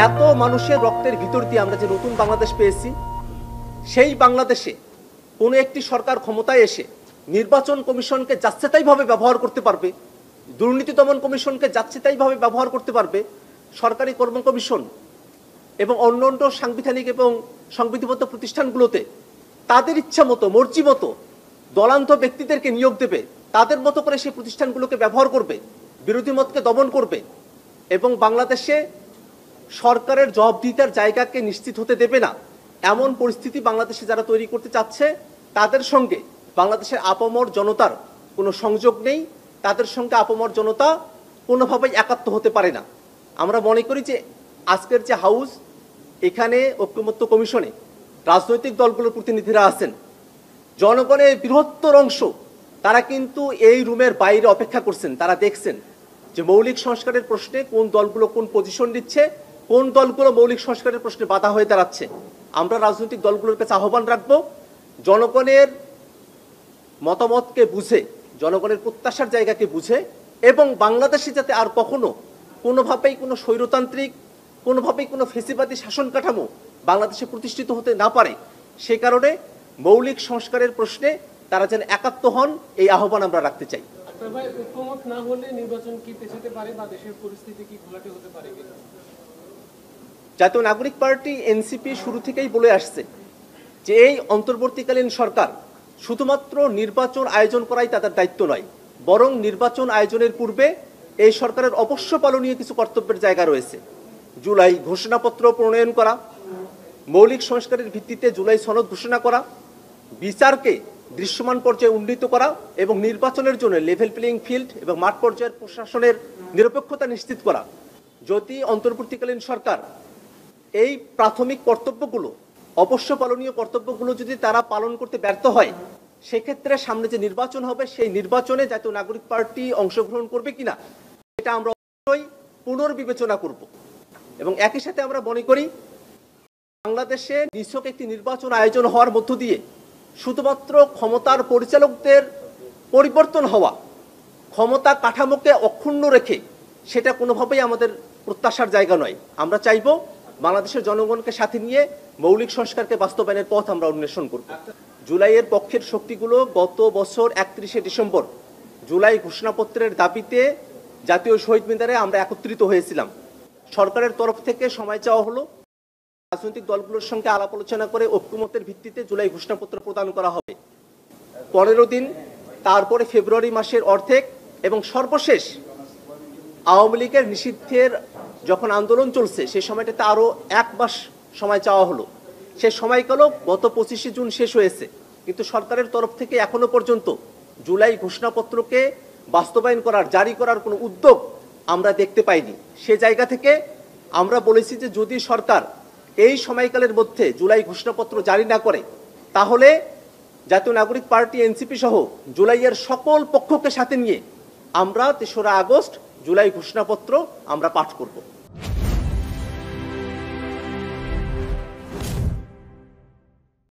এত মানুষের রক্তের ভিতর দিয়ে আমরা যে নতুন বাংলাদেশ পেয়েছি, সেই বাংলাদেশে কোনো একটি সরকার ক্ষমতায় এসে নির্বাচন কমিশনকে যাচ্ছেতাইভাবে ব্যবহার করতে পারবে, দুর্নীতি দমন কমিশনকে যাচ্ছেতাইভাবে ব্যবহার করতে পারবে, সরকারি কর্ম কমিশন এবং অন্যান্য সাংবিধানিক এবং সংবিধিবদ্ধ প্রতিষ্ঠানগুলোতে তাদের ইচ্ছা মতো, মর্জি মতো দলান্ত ব্যক্তিদেরকে নিয়োগ দেবে, তাদের মতো করে সেই প্রতিষ্ঠানগুলোকে ব্যবহার করবে, বিরোধী মতকে দমন করবে এবং বাংলাদেশে সরকারের জবাবদিহিতার জায়গাকে নিশ্চিত হতে দেবে না, এমন পরিস্থিতি বাংলাদেশে যারা তৈরি করতে চাচ্ছে তাদের সঙ্গে বাংলাদেশের আপামর জনতার কোনো সংযোগ নেই, তাদের সঙ্গে আপামর জনতা কোনোভাবেই একাত্ম হতে পারে না। আমরা মনে করি যে আজকের যে হাউস, এখানে ঐক্যমত্য কমিশনে রাজনৈতিক দলগুলোর প্রতিনিধিরা আছেন, জনগণের বৃহত্তর অংশ তারা কিন্তু এই রুমের বাইরে অপেক্ষা করছেন। তারা দেখছেন যে মৌলিক সংস্কারের প্রশ্নে কোন দলগুলো কোন পজিশন নিচ্ছে, কোন দলগুলো মৌলিক সংস্কারের প্রশ্নে বাধা হয়ে দাঁড়াচ্ছে। আমরা রাজনৈতিক দলগুলোর কাছে আহ্বান রাখবো, জনগণের মতামতকে বুঝে, জনগণের প্রত্যাশার জায়গাকে বুঝে এবং বাংলাদেশে যাতে আর কখনো কোনোভাবেই কোনো স্বৈরতান্ত্রিক, কোনোভাবেই কোনো ফেসিবাদী শাসন কাঠামো বাংলাদেশে প্রতিষ্ঠিত হতে না পারে, সে কারণে মৌলিক সংস্কারের প্রশ্নে তারা যেন একাত্ম হন, এই আহ্বান আমরা রাখতে চাই। জাতীয় নাগরিক পার্টি এনসিপি শুরু থেকেই বলে আসছে যে এই অন্তর্বর্তীকালীন সরকার শুধুমাত্র নির্বাচন আয়োজন করাই তাদের দায়িত্ব নয়, বরং নির্বাচন আয়োজনের পূর্বে এই সরকারের অবশ্য পালনীয় কিছু কর্তব্যের জায়গা রয়েছে। জুলাই ঘোষণাপত্র প্রণয়ন করা, মৌলিক সংস্কারের ভিত্তিতে জুলাই সনদ ঘোষণা করা, বিচারকে দৃশ্যমান পর্যায়ে উন্নীত করা এবং নির্বাচনের জন্য লেভেল প্লেইং ফিল্ড এবং মাঠ পর্যায়ের প্রশাসনের নিরপেক্ষতা নিশ্চিত করা। যদি অন্তর্বর্তীকালীন সরকার এই প্রাথমিক কর্তব্যগুলো, অবশ্য পালনীয় কর্তব্যগুলো যদি তারা পালন করতে ব্যর্থ হয়, সেক্ষেত্রে সামনে যে নির্বাচন হবে সেই নির্বাচনে জাতীয় নাগরিক পার্টি অংশগ্রহণ করবে কিনা এটা আমরা অবশ্যই পুনর্বিবেচনা করব। এবং একই সাথে আমরা মনে করি বাংলাদেশে নিছক একটি নির্বাচন আয়োজন হওয়ার মধ্য দিয়ে শুধুমাত্র ক্ষমতার পরিচালকদের পরিবর্তন হওয়া, ক্ষমতা কাঠামোকে অক্ষুণ্ণ রেখে সেটা কোনোভাবেই আমাদের প্রত্যাশার জায়গা নয়। আমরা চাইব বাংলাদেশের জনগণকে সাথে নিয়ে মৌলিক সংস্কারকে বাস্তবায়নের পথ আমরা অন্বেষণ করব। জুলাইয়ের পক্ষের শক্তিগুলো গত বছর 31শে ডিসেম্বর জুলাই ঘোষণাপত্রের দাবিতে জাতীয় শহীদ মিনারে আমরা একত্রিত হয়েছিলাম। সরকারের তরফ থেকে সময় চাওয়া হলো, রাজনৈতিক দলগুলোর সঙ্গে আলাপ আলোচনা করে ঐক্যমতের ভিত্তিতে জুলাই ঘোষণাপত্র প্রদান করা হবে। 15 দিন, তারপরে ফেব্রুয়ারি মাসের অর্ধেক এবং সর্বশেষ আওয়ামী লীগের নিষিদ্ধের যখন আন্দোলন চলছে সেই সময়টাতে আরও 1 মাস সময় চাওয়া হলো। সে সময়কালও গত 25শে জুন শেষ হয়েছে, কিন্তু সরকারের তরফ থেকে এখনো পর্যন্ত জুলাই ঘোষণাপত্রকে বাস্তবায়ন করার, জারি করার কোনো উদ্যোগ আমরা দেখতে পাইনি। সে জায়গা থেকে আমরা বলেছি যে যদি সরকার এই সময়কালের মধ্যে জুলাই ঘোষণাপত্র জারি না করে, তাহলে জাতীয় নাগরিক পার্টি এনসিপি সহ জুলাইয়ের সকল পক্ষকে সাথে নিয়ে আমরা 3রা আগস্ট জুলাই ঘোষণাপত্র আমরা পাঠ করব।